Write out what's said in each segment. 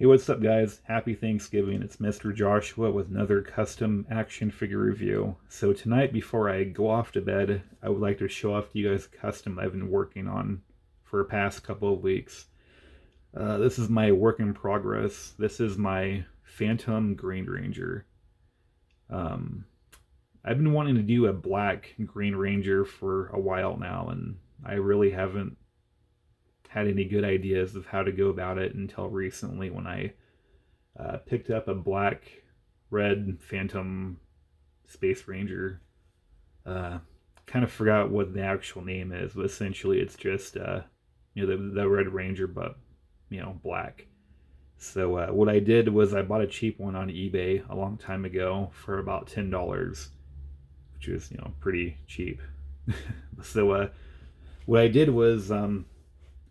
Hey, what's up, guys? Happy Thanksgiving. It's Mr. Joshua with another custom action figure review. So tonight, before I go off to bed, I would like to show off to you guys a custom I've been working on for the past couple of weeks. This is my work in progress. This is my Phantom Green Ranger. Um, I've been wanting to do a black Green Ranger for a while now, and I really haven't had any good ideas of how to go about it until recently when I picked up a black red Phantom Space Ranger. Uh, kind of forgot what the actual name is, but essentially it's just the Red Ranger, but black. So what I did was I bought a cheap one on eBay a long time ago for about $10, which was pretty cheap. So what I did was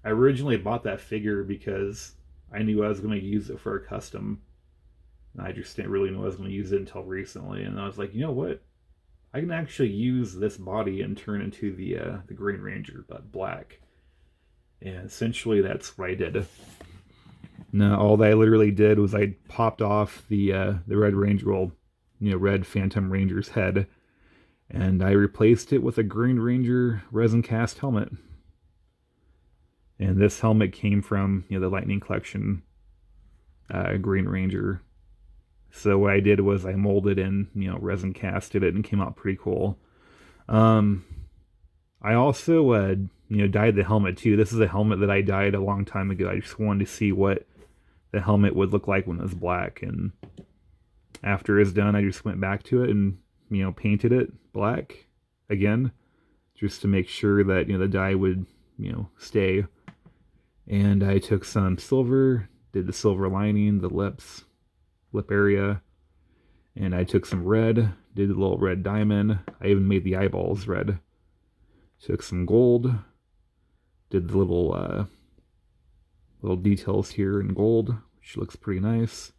I originally bought that figure because I knew I was going to use it for a custom. I just didn't really know I was going to use it until recently, and I was like, you know what? I can actually use this body and turn into the Green Ranger, but black. And essentially, that's what I did. Now, all that I literally did was I popped off the Red Ranger, Red Phantom Ranger's head, and I replaced it with a Green Ranger resin cast helmet. And this helmet came from the Lightning Collection Green Ranger. So what I did was I molded and resin casted it and came out pretty cool. I also dyed the helmet too. This is a helmet that I dyed a long time ago. I just wanted to see what the helmet would look like when it was black. And after it was done, I just went back to it and painted it black again, just to make sure that the dye would stay. And I took some silver, did the silver lining, the lip area, and I took some red, did a little red diamond. I even made the eyeballs red. Took some gold, did the little details here in gold, which looks pretty nice.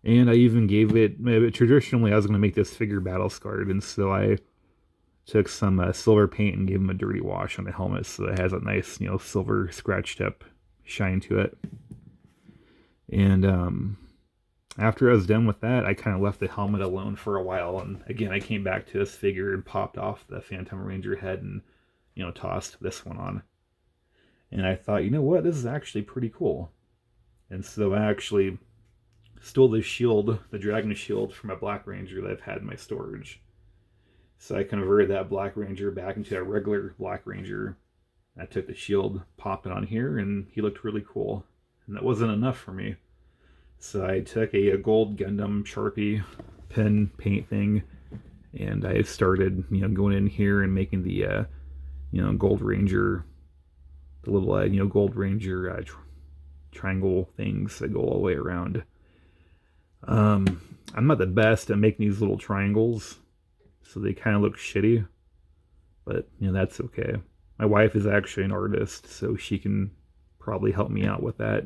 And I even gave it, traditionally I was going to make this figure battle scarred, and so I took some silver paint and gave him a dirty wash on the helmet so it has a nice, silver scratched up shine to it. And after I was done with that, I kind of left the helmet alone for a while. And again, I came back to this figure and popped off the Phantom Ranger head and, tossed this one on. And I thought, you know what, this is actually pretty cool. And so I actually stole the shield, the Dragon Shield, from a Black Ranger that I've had in my storage. So I converted that Black Ranger back into a regular Black Ranger. I took the shield, popped it on here, and he looked really cool. And that wasn't enough for me. So I took a gold Gundam Sharpie pen paint thing, and I started, going in here and making the, Gold Ranger, the little, Gold Ranger triangle things that go all the way around. I'm not the best at making these little triangles, so they kind of look shitty, but that's okay. My wife is actually an artist, so she can probably help me out with that.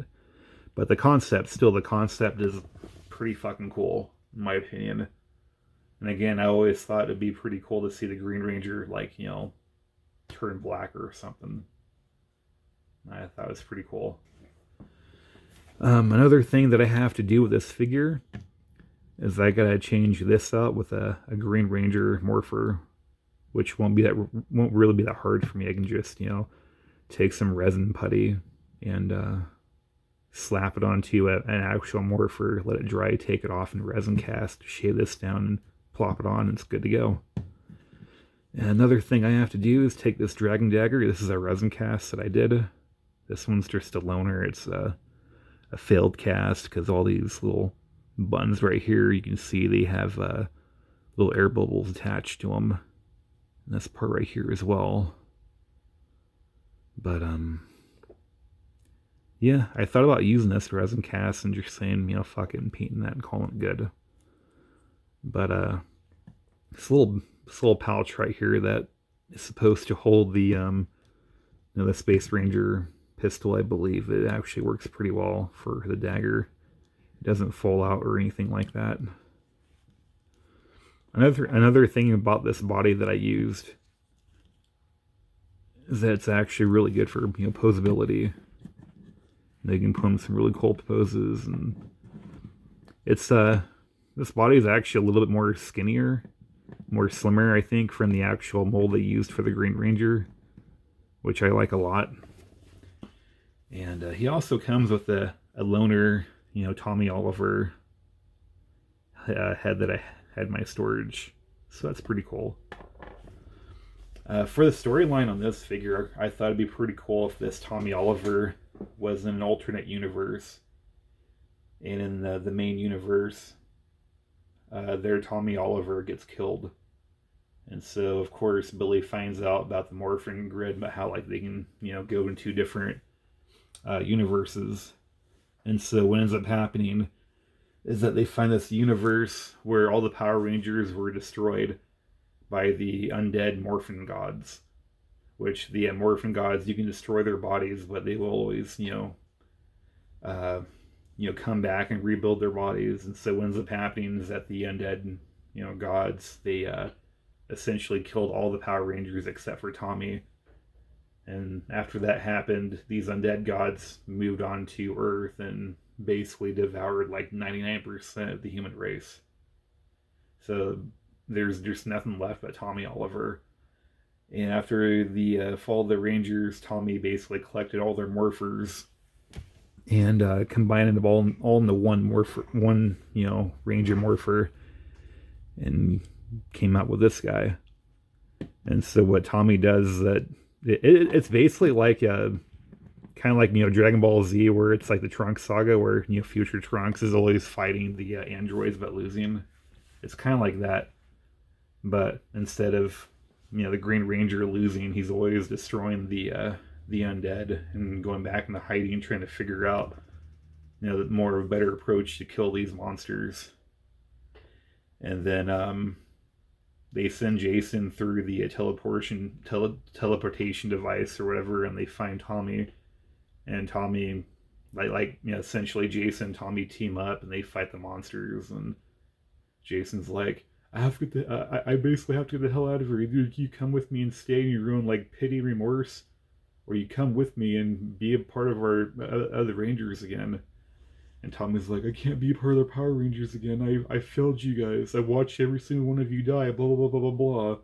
But the concept is pretty fucking cool, in my opinion. And again, I always thought it'd be pretty cool to see the Green Ranger, turn black or something. I thought it was pretty cool. Another thing that I have to do with this figure is I gotta change this out with a Green Ranger Morpher, which won't really be that hard for me. I can just take some resin putty and slap it onto an actual morpher, let it dry, take it off, and resin cast, shave this down, and plop it on, and it's good to go. And another thing I have to do is take this Dragon Dagger. This is a resin cast that I did. This one's just a loner. It's a failed cast because all these little buttons right here, you can see they have little air bubbles attached to them. And this part right here as well. But yeah, I thought about using this resin cast and just saying, fuck it, and painting that and calling it good. But this little pouch right here that is supposed to hold the the Space Ranger pistol, I believe, it actually works pretty well for the dagger. It doesn't fall out or anything like that. Another thing about this body that I used is that it's actually really good for posability. They can put him in some really cool poses, and it's this body is actually a little bit more skinnier, more slimmer, I think, from the actual mold they used for the Green Ranger, which I like a lot. And he also comes with a loaner, Tommy Oliver head that I had in my storage, so that's pretty cool. For the storyline on this figure, I thought it'd be pretty cool if this Tommy Oliver was in an alternate universe, and in the main universe, their Tommy Oliver gets killed. And so, of course, Billy finds out about the morphing grid, about how like they can, go into different universes. And so what ends up happening is that they find this universe where all the Power Rangers were destroyed by the undead Morphin gods. Which the Morphin gods, you can destroy their bodies, but they will always, come back and rebuild their bodies. And so what ends up happening is that the undead, gods, they essentially killed all the Power Rangers except for Tommy. And after that happened, these undead gods moved on to Earth and basically devoured like 99% of the human race. So there's just nothing left but Tommy Oliver. And after the fall of the Rangers, Tommy basically collected all their morphers and combined them all into one Ranger morpher, and came out with this guy. And so what Tommy does is that it's basically like kind of like Dragon Ball Z, where it's like the Trunks saga, where future Trunks is always fighting the androids but losing. It's kind of like that, but instead of the Green Ranger losing, he's always destroying the undead and going back into hiding, trying to figure out the more of a better approach to kill these monsters. And then they send Jason through the teleportation device or whatever, and they find Tommy. And Tommy, essentially Jason and Tommy team up and they fight the monsters. And Jason's like, I basically have to get the hell out of here. Either you come with me and stay in your own pity, remorse, or you come with me and be a part of our other Rangers again. And Tommy's like, I can't be a part of the Power Rangers again. I failed you guys. I watched every single one of you die. Blah, blah, blah, blah, blah.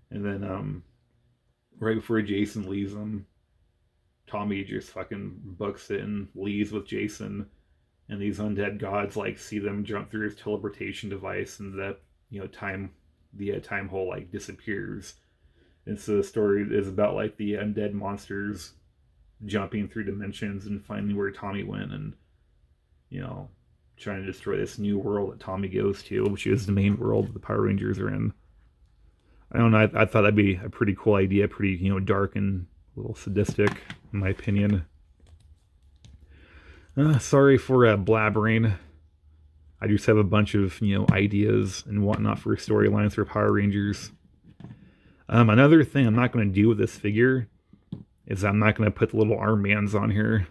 And then, right before Jason leaves them, Tommy just fucking books it and leaves with Jason. And these undead gods see them jump through his teleportation device, and the time hole disappears. And so the story is about the undead monsters jumping through dimensions and finding where Tommy went, and trying to destroy this new world that Tommy goes to, which is the main world that the Power Rangers are in. I don't know, I thought that'd be a pretty cool idea, pretty, dark and a little sadistic, in my opinion. Sorry for blabbering. I just have a bunch of, ideas and whatnot for storylines for Power Rangers. Another thing I'm not going to do with this figure is I'm not going to put the little armbands on here.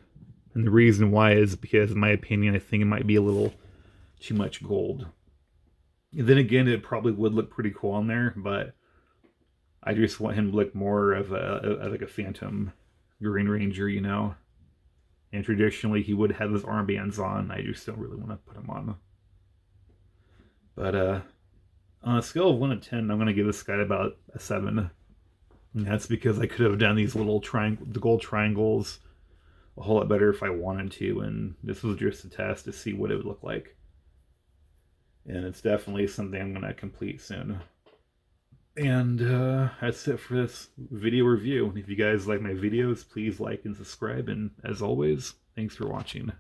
And the reason why is because, in my opinion, I think it might be a little too much gold. And then again, it probably would look pretty cool on there, but I just want him to look more of a phantom Green Ranger, And traditionally, he would have his armbands on. I just don't really want to put them on. But on a scale of 1 to 10, I'm going to give this guy about a 7. And that's because I could have done these little the gold triangles a whole lot better if I wanted to, and this was just a test to see what it would look like. And it's definitely something I'm going to complete soon. And that's it for this video review. If you guys like my videos, please like and subscribe, and as always, thanks for watching.